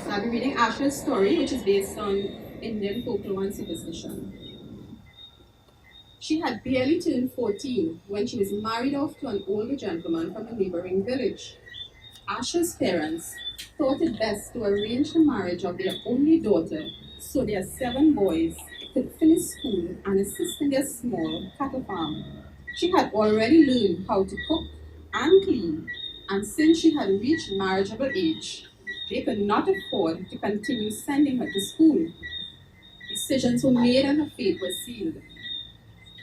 So I'll be reading Asha's story, which is based on Indian folklore and superstition. She had barely turned 14 when she was married off to an older gentleman from a neighboring village. Asha's parents thought it best to arrange the marriage of their only daughter so their 7 boys could finish school and assist in their small cattle farm. She had already learned how to cook and clean, and since she had reached marriageable age, they could not afford to continue sending her to school. Decisions were made and her fate was sealed.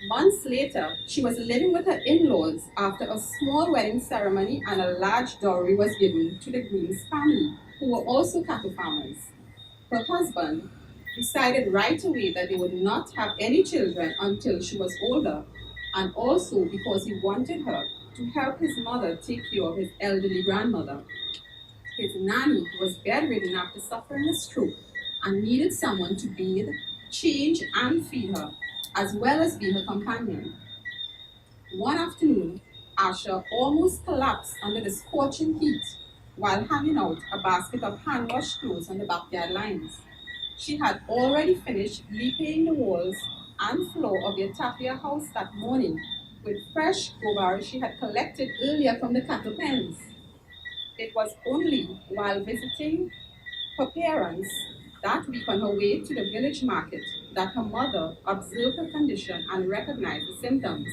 Months later, she was living with her in-laws after a small wedding ceremony and a large dowry was given to the groom's family, who were also cattle farmers. Her husband decided right away that they would not have any children until she was older, and also because he wanted her to help his mother take care of his elderly grandmother. His nanny was bedridden after suffering a stroke and needed someone to bathe, change, and feed her, as well as be her companion. One afternoon, Asha almost collapsed under the scorching heat while hanging out a basket of hand-washed clothes on the backyard lines. She had already finished repaying the walls and floor of the Tapia house that morning with fresh gobars she had collected earlier from the cattle pens. It was only while visiting her parents that week on her way to the village market that her mother observed her condition and recognized the symptoms.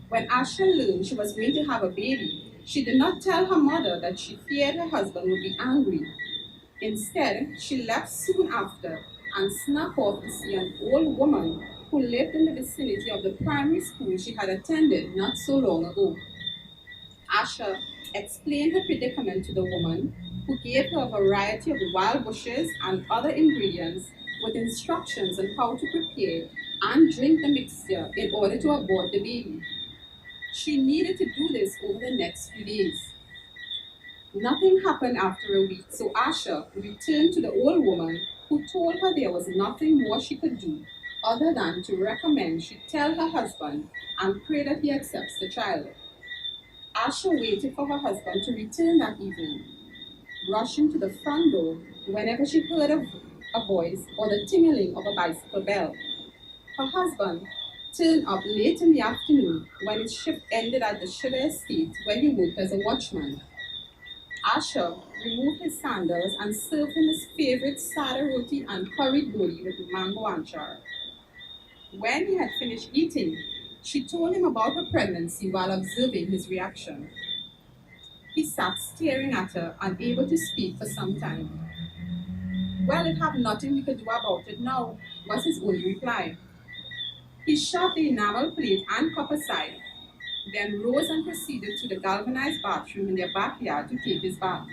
When Asha learned she was going to have a baby, she did not tell her mother that she feared her husband would be angry. Instead, she left soon after and snuck off to see an old woman who lived in the vicinity of the primary school she had attended not so long ago. Asha explained her predicament to the woman, who gave her a variety of wild bushes and other ingredients with instructions on how to prepare and drink the mixture in order to abort the baby. She needed to do this over the next few days. Nothing happened after a week, so Asha returned to the old woman, who told her there was nothing more she could do other than to recommend she tell her husband and pray that he accepts the child. Asha waited for her husband to return that evening, rushing to the front door whenever she heard a voice or the tingling of a bicycle bell. Her husband turned up late in the afternoon when his shift ended at the sugar estate where he worked as a watchman. Asha removed his sandals and served him his favorite sada roti and curried godi with mango anchar. When he had finished eating, she told him about her pregnancy while observing his reaction. He sat staring at her, unable to speak for some time. Well, it have nothing we could do about it now, was his only reply. He shoved the enamel plate and cup aside, then rose and proceeded to the galvanized bathroom in their backyard to take his bath.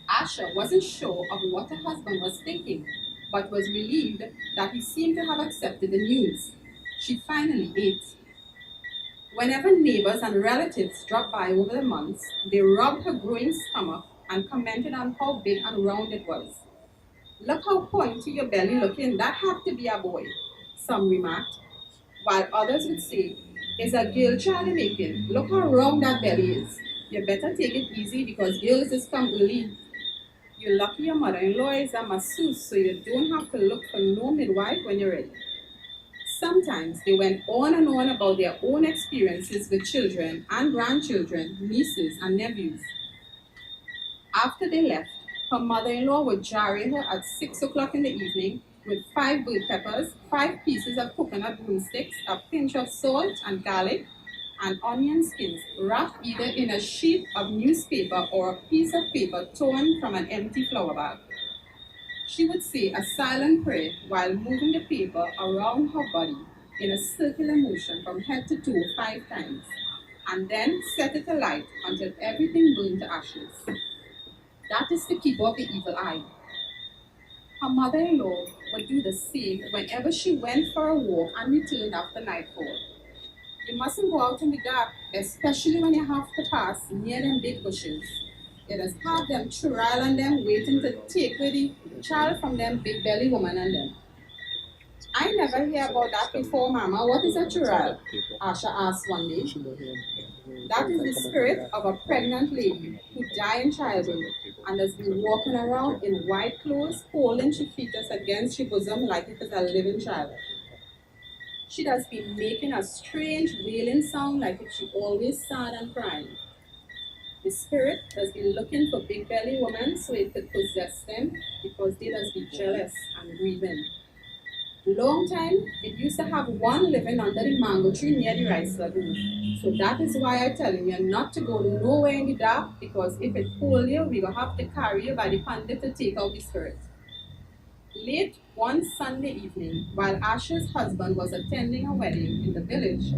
Asha wasn't sure of what her husband was thinking, but was relieved that he seemed to have accepted the news. She finally ate. Whenever neighbors and relatives dropped by over the months, they rubbed her growing stomach and commented on how big and round it was. "Look how pointy your belly looking, that have to be a boy," some remarked, while others would say, "It's a girl child you're making, look how round that belly is. You better take it easy because girls just come early. You're lucky your mother-in-law is a masseuse, so you don't have to look for no midwife when you're ready." Sometimes they went on and on about their own experiences with children and grandchildren, nieces and nephews. After they left, her mother-in-law would jarry her at 6 o'clock in the evening with 5 bird peppers, 5 pieces of coconut broomsticks, a pinch of salt and garlic, and onion skins wrapped either in a sheet of newspaper or a piece of paper torn from an empty flour bag. She would say a silent prayer while moving the paper around her body in a circular motion from head to toe 5 times, and then set it alight until everything burned to ashes. That is to keep off the evil eye. Her mother-in-law would do the same whenever she went for a walk and returned after nightfall. "You mustn't go out in the dark, especially when you have to pass near them big bushes. You just have them churral and them waiting to take away the child from them big belly woman and them." "I never hear about that before, Mama. What is a churral?" Asha asked one day. "That is the spirit of a pregnant lady who died in childbirth and has been walking around in white clothes, holding her fetus against her bosom like it is a living child. She has been making a strange wailing sound like if she always sad and crying. The spirit has been looking for big belly women so it could possess them because they has been jealous and grieving. Long time, it used to have one living under the mango tree near the rice lagoon. So that is why I tell you not to go nowhere in the dark because if it pull you, we will have to carry you by the pandit to take out the spirit. Late one Sunday evening, while Asha's husband was attending a wedding in the village,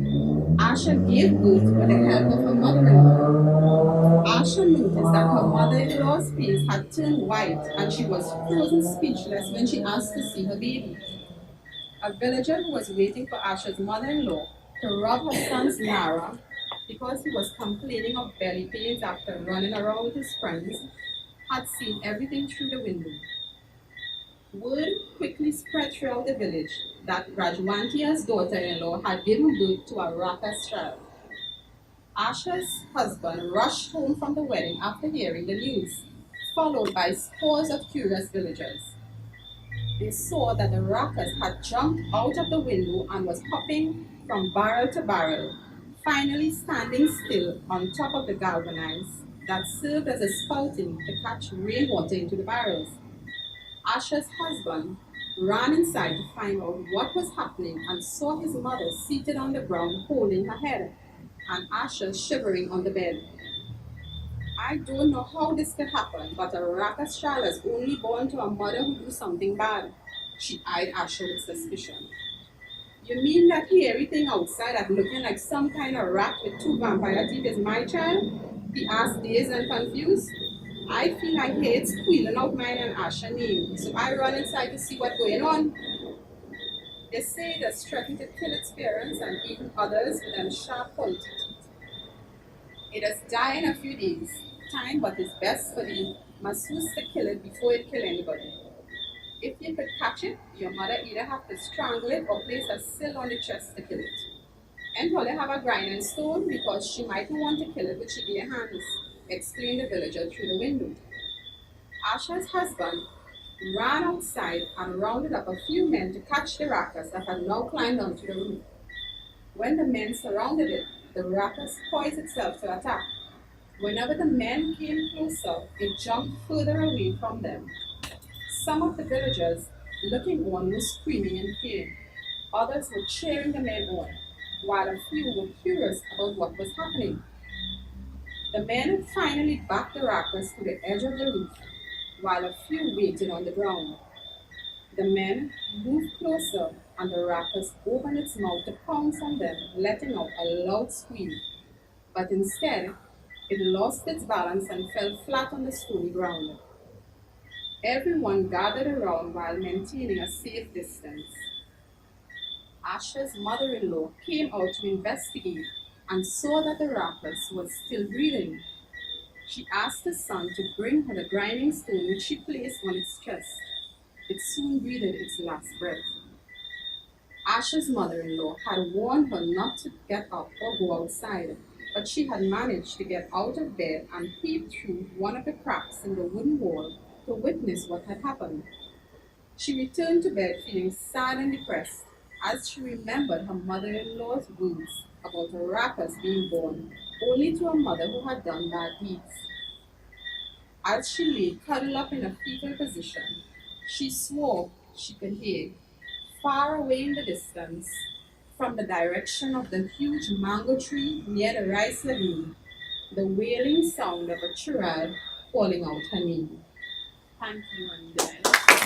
Asha gave birth with the help of her mother-in-law. Asha noticed that her mother-in-law's face had turned white and she was frozen speechless when she asked to see her baby. A villager who was waiting for Asha's mother-in-law to rub her son's Nara because he was complaining of belly pains after running around with his friends had seen everything through the window. Word quickly spread throughout the village that Rajwantia's daughter-in-law had given birth to a Rakas child. Asha's husband rushed home from the wedding after hearing the news, followed by scores of curious villagers. They saw that the Rakas had jumped out of the window and was hopping from barrel to barrel, finally standing still on top of the galvanize that served as a spouting to catch rainwater into the barrels. Asha's husband ran inside to find out what was happening and saw his mother seated on the ground holding her head and Asha shivering on the bed. I don't know how this could happen, but a Rakas child is only born to a mother who do something bad. She eyed Asha with suspicion. You mean that everything outside that looking like some kind of rat with two vampire teeth is my child? He asked dazed and confused. I feel like head squealing out mine and Asha name, so I run inside to see what's going on. They say it has threatened to kill its parents and even others with them sharp pointed teeth. It has died in a few days. Time, but it's best for the masseuse to kill it before it kill anybody. If you could catch it, your mother either have to strangle it or place a sill on the chest to kill it. And Holly have a grinding stone because she might not want to kill it with she bare hands, explained the villager through the window. Asha's husband ran outside and rounded up a few men to catch the Rakas that had now climbed onto the roof. When the men surrounded it, the Rakas poised itself to attack. Whenever the men came closer, it jumped further away from them. Some of the villagers looking on were screaming in fear. Others were cheering the men on, while a few were curious about what was happening. The men finally backed the Rakas to the edge of the roof, while a few waited on the ground. The men moved closer, and the Rakas opened its mouth to pounce on them, letting out a loud scream. But instead, it lost its balance and fell flat on the stony ground. Everyone gathered around while maintaining a safe distance. Asha's mother-in-law came out to investigate and saw that the Rakas was still breathing. She asked her son to bring her the grinding stone which she placed on its chest. It soon breathed its last breath. Asha's mother-in-law had warned her not to get up or go outside, but she had managed to get out of bed and peep through one of the cracks in the wooden wall to witness what had happened. She returned to bed feeling sad and depressed as she remembered her mother-in-law's words about her Rakas being born only to a mother who had done bad deeds. As she lay cuddled up in a fetal position, she swore she could hear, far away in the distance, from the direction of the huge mango tree near the rice lagoon, the wailing sound of a child calling out her name. Thank you, and good night.